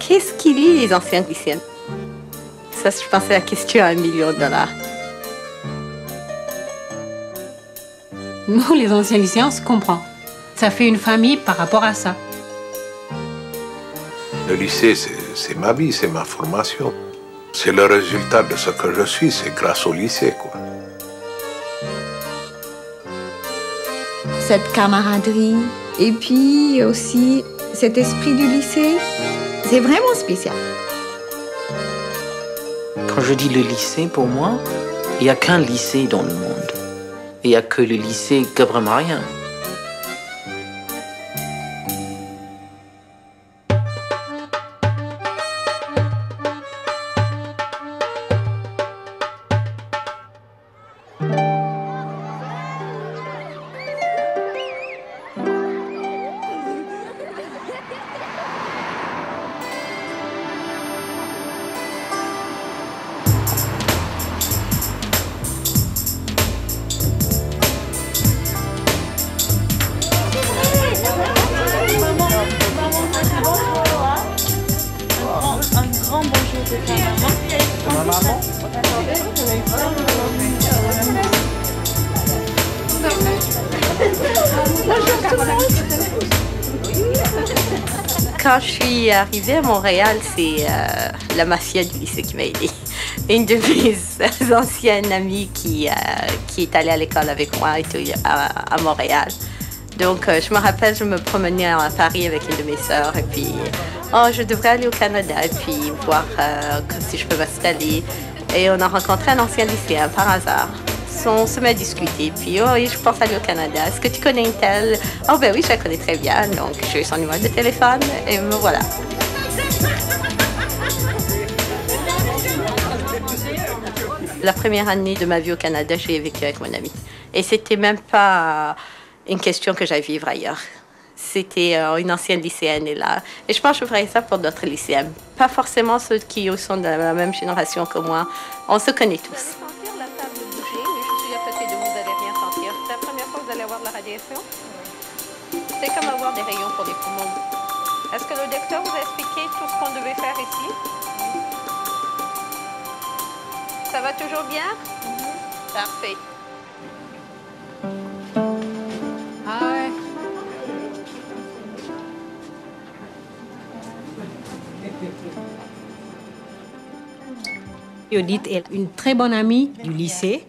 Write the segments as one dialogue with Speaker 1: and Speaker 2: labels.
Speaker 1: Qu'est-ce qui lie les anciens lycéens? Ça, je pense, c'est la question à $1 000 000.
Speaker 2: Nous, les anciens lycéens, on se comprend. Ça fait une famille par rapport à ça.
Speaker 3: Le lycée, c'est ma vie, c'est ma formation. C'est le résultat de ce que je suis, c'est grâce au lycée, quoi.
Speaker 4: Cette camaraderie et puis aussi cet esprit du lycée, c'est vraiment spécial.
Speaker 5: Quand je dis le lycée, pour moi, il n'y a qu'un lycée dans le monde. Il n'y a que le lycée Gabriel Maria.
Speaker 1: Quand je suis arrivée à Montréal, c'est la mafia du lycée qui m'a aidée. Une de mes anciennes amies qui est allée à l'école avec moi était à Montréal. Donc, je me rappelle, je me promenais à Paris avec une de mes sœurs et puis, oh, je devrais aller au Canada et puis voir si je peux m'installer. Et on a rencontré un ancien lycéen par hasard. On se met à discuter, puis oh, je pense aller au Canada. Est-ce que tu connais une telle? Oh ben oui, je la connais très bien. Donc, j'ai eu son numéro de téléphone et me voilà. La première année de ma vie au Canada, j'ai vécu avec mon ami. Et c'était même pas une question que j'allais vivre ailleurs. C'était une ancienne lycéenne est là. Et je pense que je ferais ça pour d'autres lycéens. Pas forcément ceux qui sont de la même génération que moi. On se connaît tous. C'est comme avoir des rayons pour les poumons. Est-ce que le docteur vous a expliqué tout ce qu'on devait faire ici? Ça va toujours bien? Parfait.
Speaker 2: Ah ouais. Odile est une très bonne amie du lycée.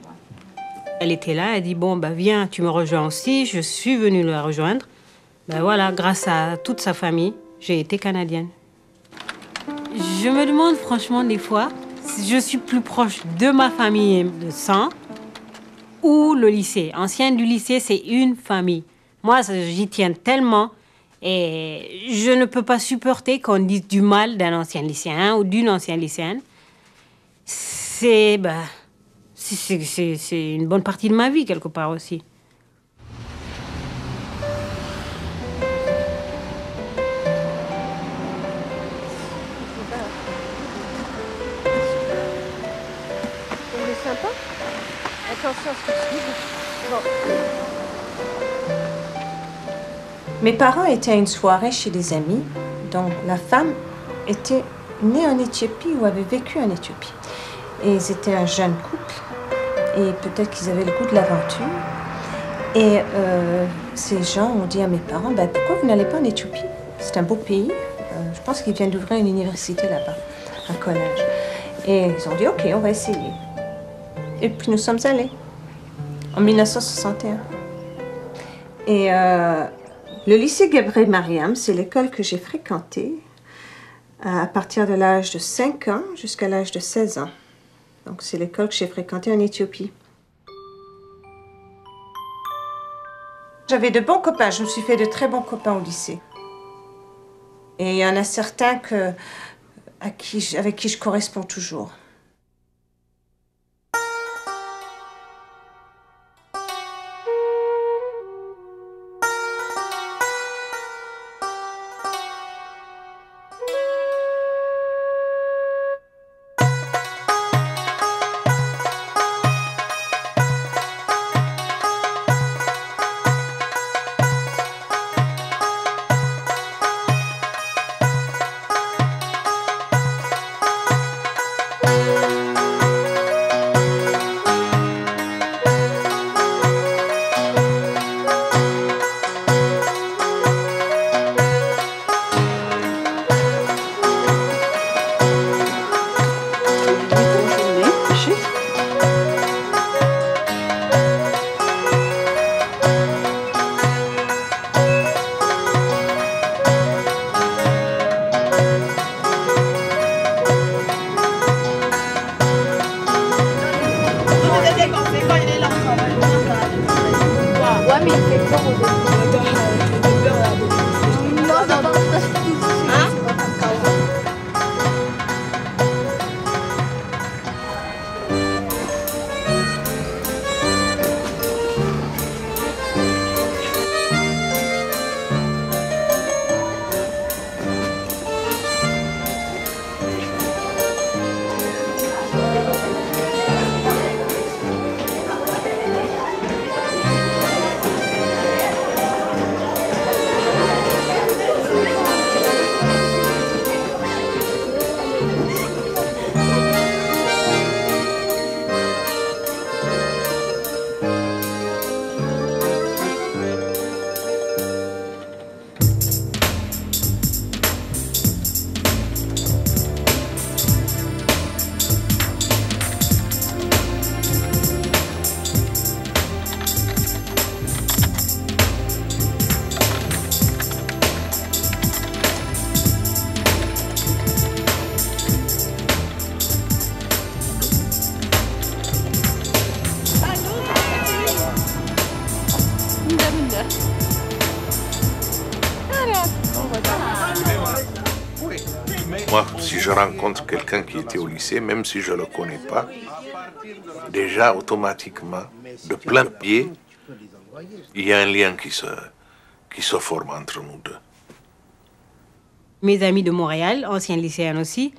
Speaker 2: Elle était là, elle dit, bon, bah, viens, tu me rejoins aussi. Je suis venue la rejoindre. Ben voilà, grâce à toute sa famille, j'ai été canadienne. Je me demande franchement des fois si je suis plus proche de ma famille de sang ou le lycée. Ancienne du lycée, c'est une famille. Moi, j'y tiens tellement et je ne peux pas supporter qu'on dise du mal d'un ancien lycéen ou d'une ancienne lycéenne. C'est une bonne partie de ma vie, quelque part aussi.
Speaker 6: C'est sympa. Attention à ce que tu dis. Bon.
Speaker 7: Mes parents étaient à une soirée chez des amis, dont la femme était née en Éthiopie ou avait vécu en Éthiopie. Et ils étaient un jeune couple. Et peut-être qu'ils avaient le goût de l'aventure. Et ces gens ont dit à mes parents, ben, pourquoi vous n'allez pas en Éthiopie? C'est un beau pays. Je pense qu'ils viennent d'ouvrir une université là-bas, un collège. Et ils ont dit, OK, on va essayer. Et puis nous sommes allés, en 1961. Et le lycée Gabriel Mariam, c'est l'école que j'ai fréquentée à partir de l'âge de 5 ans jusqu'à l'âge de 16 ans. Donc, c'est l'école que j'ai fréquentée en Éthiopie. J'avais de bons copains. Je me suis fait de très bons copains au lycée. Et il y en a certains avec qui je corresponds toujours.
Speaker 3: Moi, si je rencontre quelqu'un qui était au lycée, même si je ne le connais pas, déjà automatiquement, de plein pied, il y a un lien qui se forme entre nous deux.
Speaker 2: Mes amis de Montréal, anciens lycéens aussi,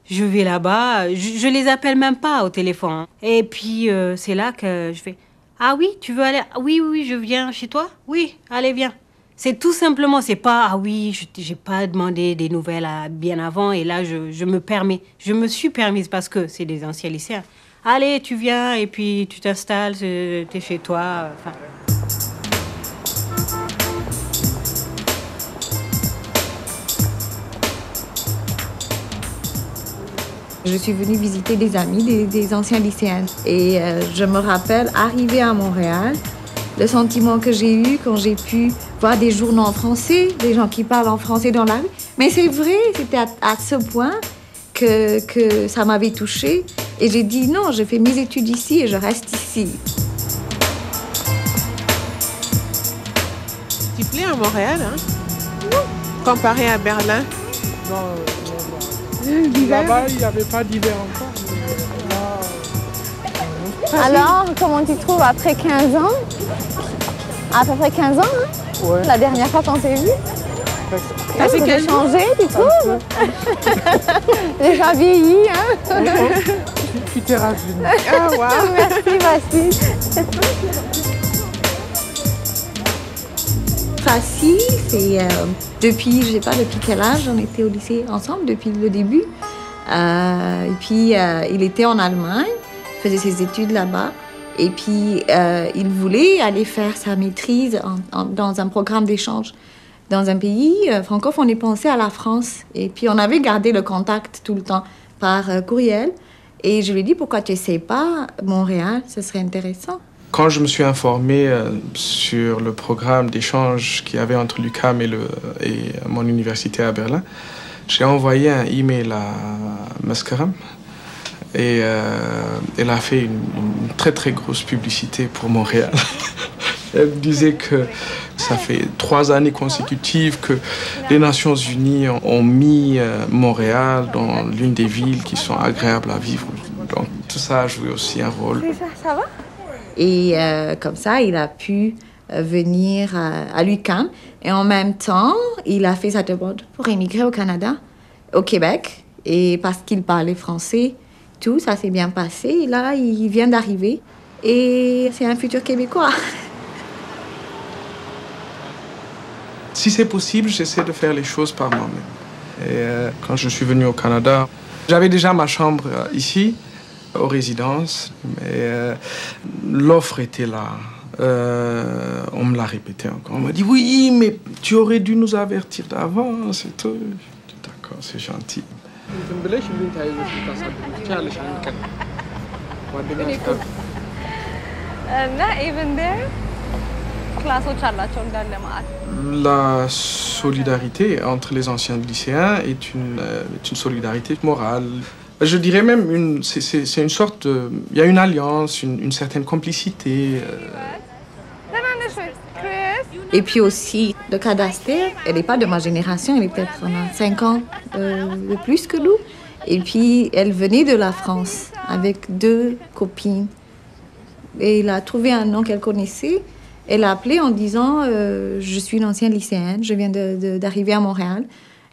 Speaker 2: je vais là-bas, je les appelle même pas au téléphone. Et puis, c'est là que je fais « Ah oui, tu veux aller? Oui, oui, je viens chez toi? Oui, allez, viens. » C'est tout simplement, c'est pas « Ah oui, j'ai pas demandé des nouvelles bien avant et là, je me permets. » Je me suis permise parce que c'est des anciens lycéens. « Allez, tu viens et puis tu t'installes, t'es chez toi. » Enfin,
Speaker 4: Je suis venue visiter des amis, des anciens lycéens. Et je me rappelle, arrivée à Montréal, le sentiment que j'ai eu quand j'ai pu voir des journaux en français, des gens qui parlent en français dans la rue. Mais c'est vrai, c'était à ce point que ça m'avait touchée. Et j'ai dit non, je fais mes études ici et je reste ici.
Speaker 8: Tu plais à Montréal, hein? Non. Comparé à Berlin?
Speaker 9: Non. Là-bas, il n'y avait pas d'hiver encore.
Speaker 10: Alors, comment tu trouves après 15 ans? À peu près 15 ans, hein?
Speaker 9: Ouais.
Speaker 10: La dernière fois qu'on s'est vu?
Speaker 8: Ça fait
Speaker 10: T'as changé, tu trouves? J'ai pas vieilli, hein?
Speaker 9: Tu t'es rajeuni.
Speaker 8: Ah, waouh!
Speaker 10: Merci.
Speaker 4: Facile, c'est depuis, je sais pas depuis quel âge on était au lycée ensemble, depuis le début. Et puis, il était en Allemagne, faisait ses études là-bas. Et puis, il voulait aller faire sa maîtrise dans un programme d'échange dans un pays francophone. On est pensé à la France. Et puis, on avait gardé le contact tout le temps par courriel. Et je lui ai dit, pourquoi tu n'essaies pas Montréal? Ce serait intéressant.
Speaker 9: Quand je me suis informé sur le programme d'échange qu'il y avait entre l'UQAM et mon université à Berlin, j'ai envoyé un email à Mascaram et elle a fait une très très grosse publicité pour Montréal. Elle me disait que ça fait 3 années consécutives que les Nations Unies ont mis Montréal dans l'une des villes qui sont agréables à vivre. Donc tout ça a joué aussi un rôle.
Speaker 10: Ça va?
Speaker 4: Et comme ça, il a pu venir à l'UQAM. Et en même temps, il a fait sa demande pour émigrer au Canada, au Québec. Et parce qu'il parlait français, tout ça s'est bien passé. Et là, il vient d'arriver. Et c'est un futur Québécois.
Speaker 9: Si c'est possible, j'essaie de faire les choses par moi-même. Et quand je suis venu au Canada, j'avais déjà ma chambre ici, aux résidences, mais l'offre était là. On me l'a répété encore. On m'a dit, oui, mais tu aurais dû nous avertir d'avant, c'est tout. D'accord, c'est gentil. La solidarité entre les anciens lycéens est une solidarité morale. Je dirais même, c'est une sorte il y a une alliance, une certaine complicité.
Speaker 10: Chris,
Speaker 4: Et puis aussi, le cas d'Astère, elle n'est pas de ma génération, elle est peut-être 5 ans de plus que nous. Et puis, elle venait de la France avec 2 copines. Et elle a trouvé un nom qu'elle connaissait. Elle a appelé en disant je suis une ancienne lycéenne, je viens d'arriver à Montréal.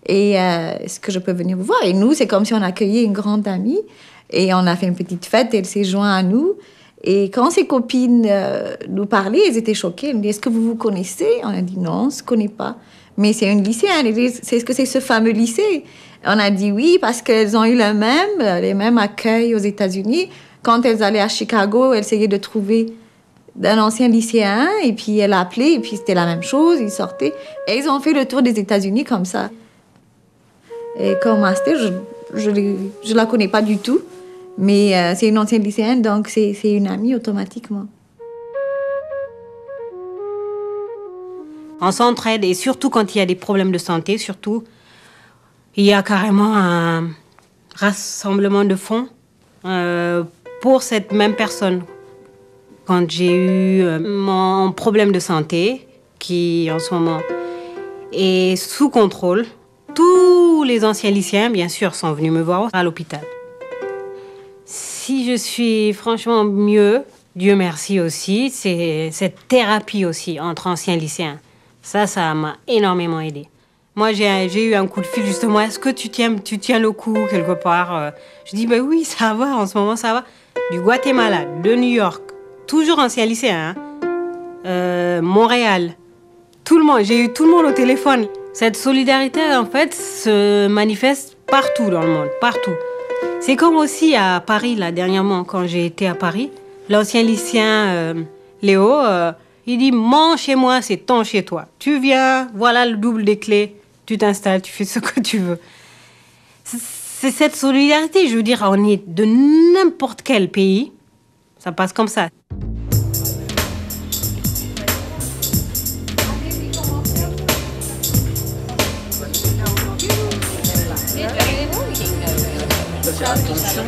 Speaker 4: Et est-ce que je peux venir vous voir? Et nous, c'est comme si on accueillait une grande amie. Et on a fait une petite fête, elle s'est jointe à nous. Et quand ses copines nous parlaient, elles étaient choquées. Elles me disaient, est-ce que vous vous connaissez? On a dit non, on ne se connaît pas. Mais c'est une lycéenne. Est-ce que c'est ce fameux lycée? On a dit oui, parce qu'elles ont eu les mêmes accueils aux États-Unis. Quand elles allaient à Chicago, elles essayaient de trouver un ancien lycéen. Et puis elle a appelé, et puis c'était la même chose, ils sortaient. Et ils ont fait le tour des États-Unis comme ça. Et comme Astère, je ne la connais pas du tout. Mais c'est une ancienne lycéenne, donc c'est une amie automatiquement.
Speaker 2: On s'entraide, et surtout quand il y a des problèmes de santé, surtout, il y a carrément un rassemblement de fonds pour cette même personne. Quand j'ai eu mon problème de santé, qui en ce moment est sous contrôle, tous les anciens lycéens, bien sûr, sont venus me voir à l'hôpital. Si je suis franchement mieux, Dieu merci aussi, c'est cette thérapie aussi entre anciens lycéens. Ça m'a énormément aidé. Moi, j'ai eu un coup de fil justement. Est-ce que tu tiens le coup quelque part? Je dis, ben oui, ça va, en ce moment, ça va. Du Guatemala, de New York, toujours ancien lycéen, Montréal, tout le monde, j'ai eu tout le monde au téléphone. Cette solidarité, en fait, se manifeste partout dans le monde, partout. C'est comme aussi à Paris, là, dernièrement, quand j'ai été à Paris, l'ancien lycéen Léo, il dit, mon chez moi, c'est ton chez toi. Tu viens, voilà le double des clés, tu t'installes, tu fais ce que tu veux. C'est cette solidarité, je veux dire, on est de n'importe quel pays, ça passe comme ça.
Speaker 5: Attention.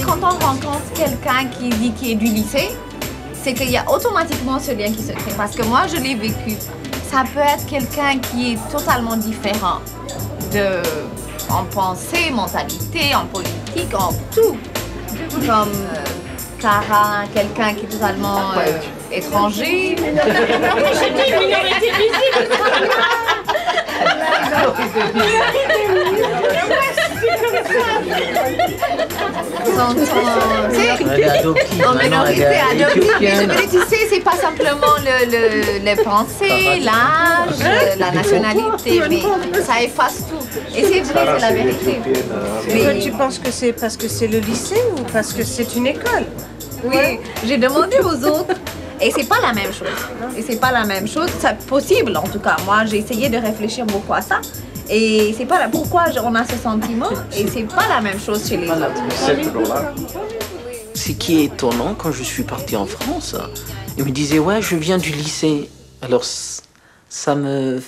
Speaker 4: Quand on rencontre quelqu'un qui dit qu'il est du lycée, c'est qu'il y a automatiquement ce lien qui se crée. Parce que moi, je l'ai vécu. Ça peut être quelqu'un qui est totalement différent en pensée, mentalité, en politique, en tout. Comme Cara, quelqu'un qui est totalement étranger.
Speaker 6: J'ai dit minorité visible.
Speaker 4: En minorité adoptive. Mais tu sais, c'est pas simplement les pensées, l'âge, la nationalité, mais ça efface tout. Et c'est vrai, c'est la vérité.
Speaker 7: Mais tu penses que c'est parce que c'est le lycée ou parce que c'est une école?
Speaker 4: Oui, j'ai demandé aux autres. Et c'est pas la même chose. Et c'est pas la même chose. C'est possible, en tout cas. Moi, j'ai essayé de réfléchir beaucoup à ça. Et c'est pas pourquoi on a ce sentiment. Et c'est pas la même chose chez les autres.
Speaker 5: Ce qui est étonnant, quand je suis partie en France, ils me disaient, ouais, je viens du lycée. Alors, ça me